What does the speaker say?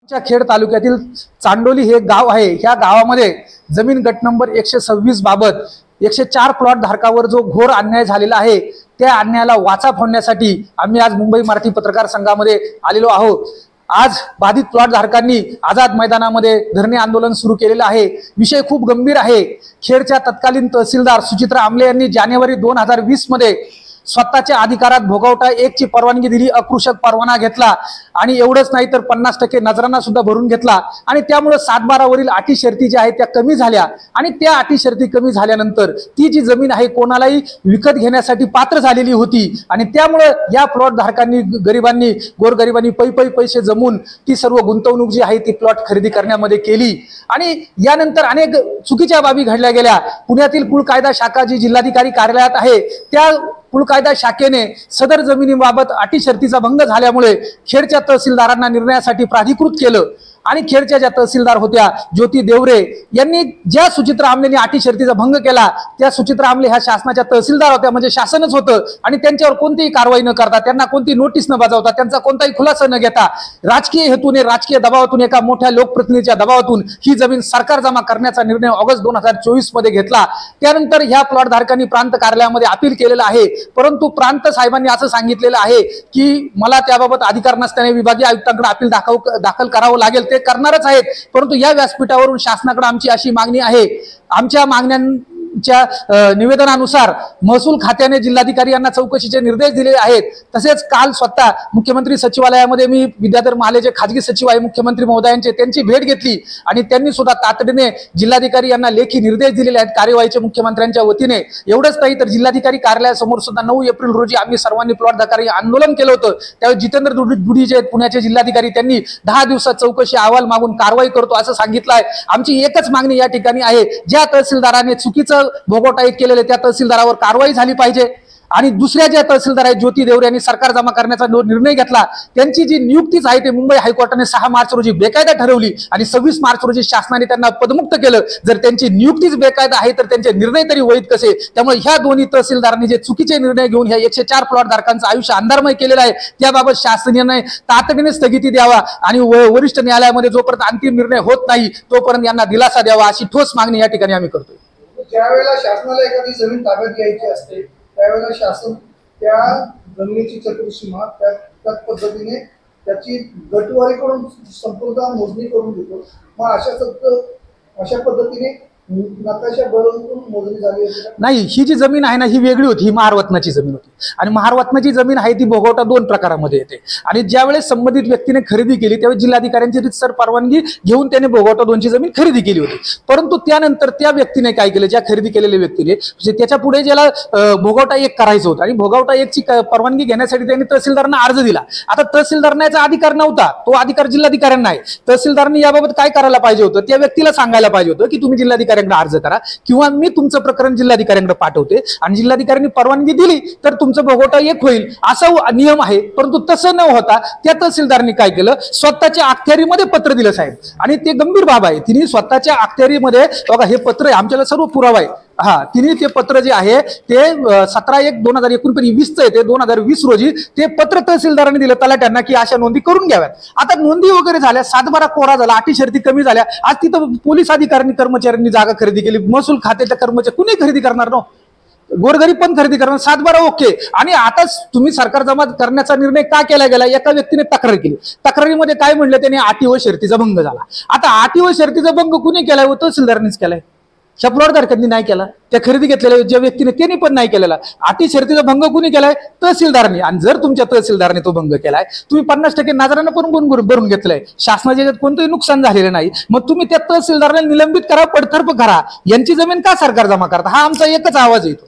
खेड तालुक्यातील चांडोली हे गाव आहे। ह्या गावामध्ये जमीन गट नंबर 126 बाबत 104 प्लॉट धारकावर जो घोर अन्याय झालेला आहे त्या अन्यायाला वाचा फोडण्यासाठी आम्ही आज मुंबई मराठी पत्रकार संघामध्ये आलेलो आहोत। आज बाधित प्लॉट धारकांनी आझाद मैदानामध्ये धरणे आंदोलन सुरू केलेलं आहे। विषय खूप गंभीर आहे। खेडच्या तत्कालीन तहसीलदार सुचित्रा आमले यांनी जानेवारी 2020 मध्ये स्वतःच्या अधिकारात भोगवटा 1 ची परवानगी दिली, अकृषक परवाना घेतला आणि एवढंच नाही तर 50% नजराना सुद्धा भरून घेतला आणि त्यामुळे 7/12 वरील अटी शर्ती ज्या आहेत त्या कमी झाल्या आणि त्या अटी शर्ती कमी झाल्यानंतर ती जी जमीन आहे कोणालाही विकत घेण्यासाठी पात्र झालेली होती आणि त्यामुळे या प्लॉट धारकांनी गरिबांनी गोरगरिबांनी पै पैसे जमून ती सर्व गुंतवणूक जी आहे ती प्लॉट खरेदी करण्यामध्ये केली आणि यानंतर अनेक चुकीच्या बाबी घडल्या गेल्या। पुण्यातील कुळ कायदा शाखा जी जिल्हाधिकारी कार्यालयात आहे त्या कुळ कायदा शाखेने सदर जमिनीबाबत अटी शर्तीचा भंग झाल्यामुळे खेडच्या तहसीलदारांना निर्णयासाठी प्राधिकृत केलं आणि खेडच्या ज्या तहसीलदार होत्या ज्योती देवरे यांनी ज्या सुचित्रा आमलेंनी अटी शर्तीचा भंग केला त्या सुचित्रा आमले ह्या शासनाच्या तहसीलदार होत्या, म्हणजे शासनच होतं आणि त्यांच्यावर कोणतीही कारवाई न करता, त्यांना कोणती नोटीस न बजावता, त्यांचा कोणताही खुलासा न घेता राजकीय हेतूने राजकीय दबावातून एका मोठ्या लोकप्रतिनिधीच्या दबावातून ही जमीन सरकार जमा करण्याचा निर्णय ऑगस्ट 2024 मध्ये घेतला। त्यानंतर ह्या प्लॉट धारकांनी प्रांत कार्यालयामध्ये अपील केलेलं आहे, परंतु प्रांत साहेबांनी असं सांगितलेलं आहे की मला त्याबाबत अधिकार नसल्याने विभागीय आयुक्तांकडे अपील दाखल करावं लागेल। ते करणारच आहेत, परंतु या व्यासपीठावरून शासनाकडे आमची अशी मागणी आहे, आमच्या मागण्यांच्या निवेदनानुसार महसूल खात्याने जिल्हाधिकारी यांना चौकशीचे निर्देश दिले आहेत। तसेच काल स्वतः मुख्यमंत्री सचिवालयामध्ये मी विद्याधर महाले जे खाजगी सचिव आहे मुख्यमंत्री महोदयांचे त्यांची भेट घेतली आणि त्यांनी सुद्धा तातडीने जिल्हाधिकारी यांना लेखी निर्देश दिलेले आहेत कार्यवाहीचे मुख्यमंत्र्यांच्या वतीने। एवढंच नाही तर जिल्हाधिकारी कार्यालयासमोर सुद्धा 9 एप्रिल रोजी आम्ही सर्वांनी प्लॉट धारकांनी आंदोलन केलं होतं। त्यावेळी जितेंद्र दुडी जे पुण्याचे जिल्हाधिकारी त्यांनी 10 दिवसात चौकशी अहवाल मागून कारवाई करतो असं सांगितलं आहे। आमची एकच मागणी या ठिकाणी आहे, ज्या तहसीलदाराने चुकीचं भोगवटा 1 केलेले त्या तहसीलदारावर कारवाई झाली पाहिजे आणि दुसऱ्या ज्या तहसीलदार आहेत ज्योती देवरे यांनी सरकार जमा करण्याचा निर्णय घेतला त्यांची जी नियुक्तीच आहे ते मुंबई हायकोर्टाने 6 मार्च रोजी बेकायदा ठरवली आणि 26 मार्च रोजी शासनाने त्यांना पदमुक्त केलं। जर त्यांची नियुक्तीच बेकायदा आहे तर त्यांचे निर्णय तरी वैध कसे? त्यामुळे ह्या दोन्ही तहसीलदारांनी जे चुकीचे निर्णय घेऊन ह्या 104 प्लॉट धारकांचं आयुष्य अंधारमय केलेलं आहे त्याबाबत शासनाने तातडीने स्थगिती द्यावा आणि वरिष्ठ न्यायालयामध्ये जोपर्यंत अंतिम निर्णय होत नाही तोपर्यंत यांना दिलासा द्यावा अशी ठोस मागणी या ठिकाणी आम्ही करतोय। ज्यावेळेला शासनाला एखादी जमीन ताब्यात घ्यायची असते त्यावेळेला शासन त्या जमिनीची चतुर्सीमा त्या पद्धतीने त्याची गटवारी करून संपूर्ण मोजणी करून देतो। मग अशा पद्धतीने नकाशा बनवून मोजणी झाली होती नाही। ही जी जमीन आहे ना ही वेगळी होती, ही महारवतनाची जमीन होती आणि महारवतनाची जमीन आहे ती भोगवटा 2 प्रकारामध्ये येते आणि ज्यावेळेस संबंधित व्यक्तीने खरेदी केली त्यावेळी जिल्हाधिकाऱ्यांची रीतसर परवानगी घेऊन त्याने भोगवटा 2 ची जमीन खरेदी केली होती। परंतु त्यानंतर त्या व्यक्तीने काय केलं, ज्या खरेदी केलेल्या व्यक्तीने त्याच्या पुढे ज्याला भोगवटा 1 करायचं होतं आणि भोगवटा 1 ची परवानगी घेण्यासाठी त्यांनी तहसीलदारांना अर्ज दिला। आता तहसीलदारांना याचा अधिकार नव्हता, तो अधिकार जिल्हाधिकाऱ्यांना आहे। तहसीलदारांनी याबाबत काय करायला पाहिजे होतं, त्या व्यक्तीला सांगायला पाहिजे होतं की तुम्ही जिल्हाधिकारी अर्ज करा किंवा मी तुमचं प्रकरण जिल्हाधिकाऱ्यांकडे पाठवते आणि जिल्हाधिकाऱ्यांनी परवानगी दिली तर तुमचं भोगवटा 1 होईल असा नियम आहे। परंतु तसं न होता त्या तहसीलदारांनी काय केलं, स्वतःच्या अखत्यारीमध्ये पत्र दिलं साहेब आणि ते गंभीर बाब आहे। तिने स्वतःच्या अखत्यारीमध्ये बघा हे पत्र आहे, आमच्याला सर्व पुरावा आहे। तिने ते पत्र जे आहे ते 17/1/2019 चं आहे, ते 2020 रोजी ते पत्र तहसीलदारांनी दिलं तलाट्यांना की अशा नोंदी करून घ्याव्यात। आता नोंदी वगैरे झाल्या, 7/12 कोरा झाला, अटी शर्ती कमी झाल्या। आज तिथं पोलीस अधिकाऱ्यांनी कर्मचाऱ्यांनी जागा खरेदी केली, महसूल खात्याच्या कर्मचारी कुणी खरेदी करणार ना, गोरगरीब पण खरेदी करणार, 7/12 ओके। आणि आता तुम्ही सरकार जमा करण्याचा निर्णय का केला गेला, एका व्यक्तीने तक्रार केली, तक्रारीमध्ये काय म्हणलं त्याने अटी व शर्तीचा भंग झाला। आता अटी व शर्तीचा भंग कुणी केलाय व तहसीलदारांनीच केलाय, प्लॉट धारकांनी नाही केला, त्या खरेदी घेतलेल्या ज्या व्यक्तीने त्यांनी पण नाही केलेला। अटी शर्तीचा भंग कुणी केलाय, तहसीलदारांनी। आणि जर तुमच्या तहसीलदाराने तो भंग केलाय, तुम्ही 50% नजरानं पण भरून घेतलंय, शासनाच्या याच्यात कोणतंही नुकसान झालेलं नाही, मग तुम्ही त्या तहसीलदारांना निलंबित करा, पडतर्फ करा, यांची जमीन का सरकार जमा करता, हा आमचा एकच आवाज येतो।